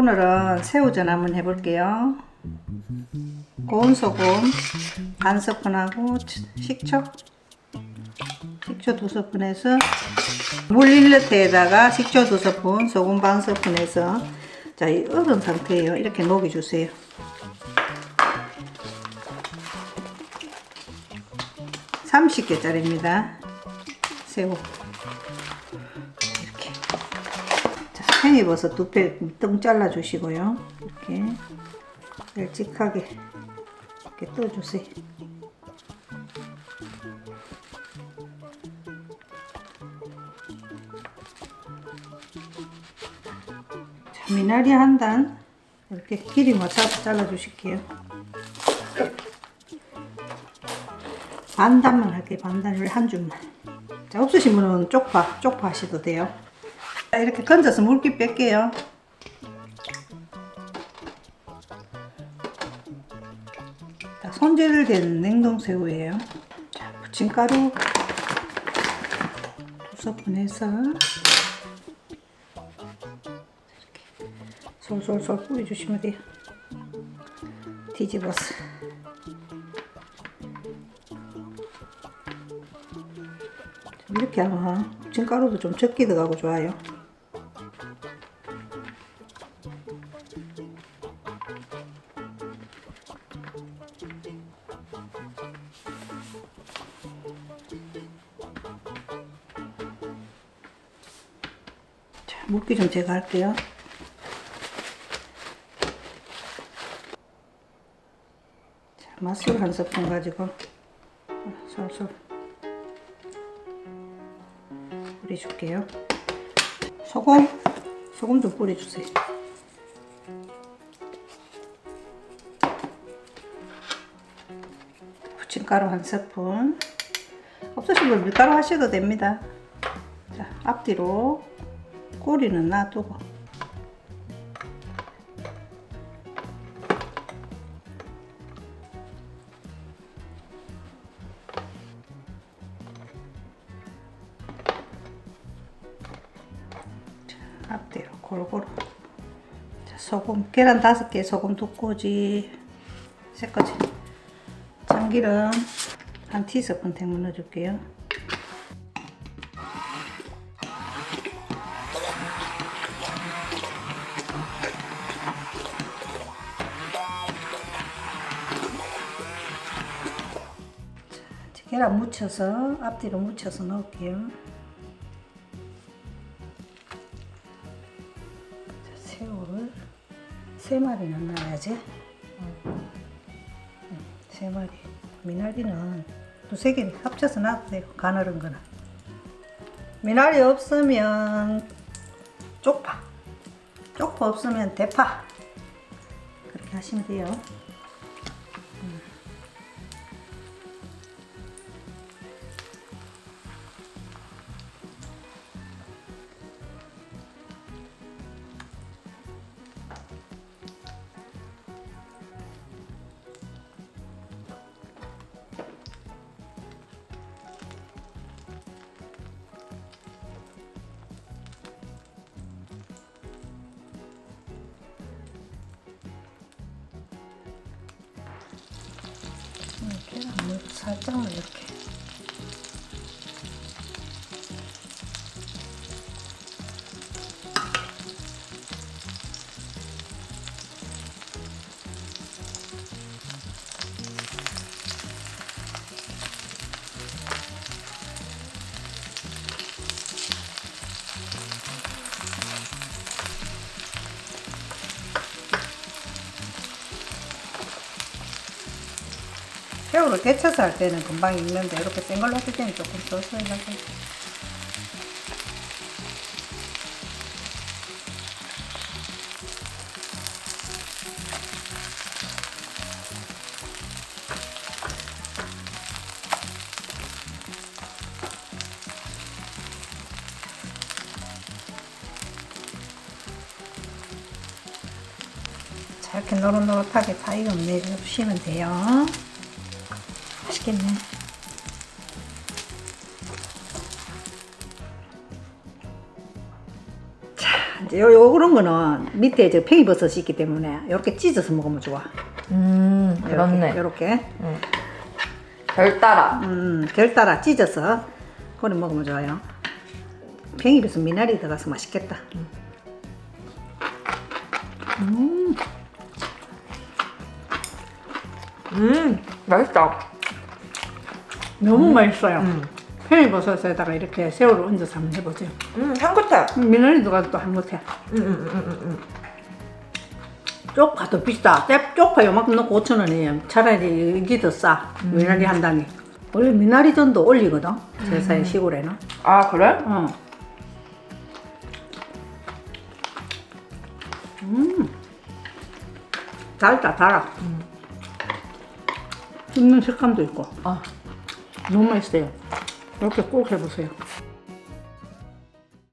오늘은 새우전 한번 해볼게요. 고운 소금 반 스푼하고 식초 2스푼 해서 물 1리터에다가 식초 2스푼 소금 반 스푼 해서 자, 이 얼은 상태예요. 이렇게 녹여주세요. (30개짜리입니다) 새우 이렇게. 자, 팽이버섯 2팩 뚱 잘라 주시고요. 이렇게 널찍하게 이렇게 떠주세요. 자, 미나리 한 단 이렇게 길이 맞춰서 잘라 주실게요. 반단만 할게요. 반단을 한 줄만. 자, 없으신 분은 쪽파 하셔도 돼요. 자, 이렇게 건져서 물기 뺄게요. 자, 손질된 냉동새우예요. 자, 부침가루 2스푼 해서 이렇게 솔솔솔 뿌려주시면 돼요. 뒤집어서. 이렇게 하면 부침가루도 좀 적게 들어가고 좋아요. 자, 물기 좀 제거할게요. 자, 맛술 1스푼 가지고 솔솔 뿌려줄게요. 소금 좀 뿌려주세요. 부침가루 1스푼. 없으시면 밀가루 하셔도 됩니다. 자, 앞뒤로 꼬리는 놔두고 앞뒤로 골고루. 자, 소금 계란 5개, 소금 2꼬지, 3꼬지, 참기름 한 티스푼 땡 넣어줄게요. 자, 계란 묻혀서 앞뒤로 묻혀서 넣을게요. 새우를 3마리는 넣어야지. 3마리. 미나리는 2~3개 합쳐서 놔도 돼요. 가늘은 거는. 미나리 없으면 쪽파 없으면 대파 그렇게 하시면 돼요. 이렇게 물 살짝만 이렇게. 새우를 데쳐서 할 때는 금방 익는데 이렇게 센 걸로 할 때는 조금 서서히 하세요. 자, 이렇게 노릇노릇하게 다 익어내주시면 돼요. 맛있겠네. 자, 요런 거는 밑에 저 팽이버섯이 있기 때문에 이렇게 찢어서 먹으면 좋아. 그렇네. 이렇게. 별 따라. 결 따라 찢어서 그래 먹으면 좋아요. 팽이버섯 미나리 들어가서 맛있겠다. 맛있다. 너무 맛있어요. 팽이버섯에다가 이렇게 새우를 얹어서 한번 해보세요. 향긋해. 미나리 들어가서 또 한 것해. 쪽파 더 비싸. 쪽파 요만큼 넣고 5,000원이에요. 차라리 이게 더 싸. 미나리 한 단위. 원래 미나리전도 올리거든. 제사의 시골에는. 아, 그래? 달다 달아. 씹는 식감도 있고. 너무 맛있어요. 이렇게 꼭 해보세요.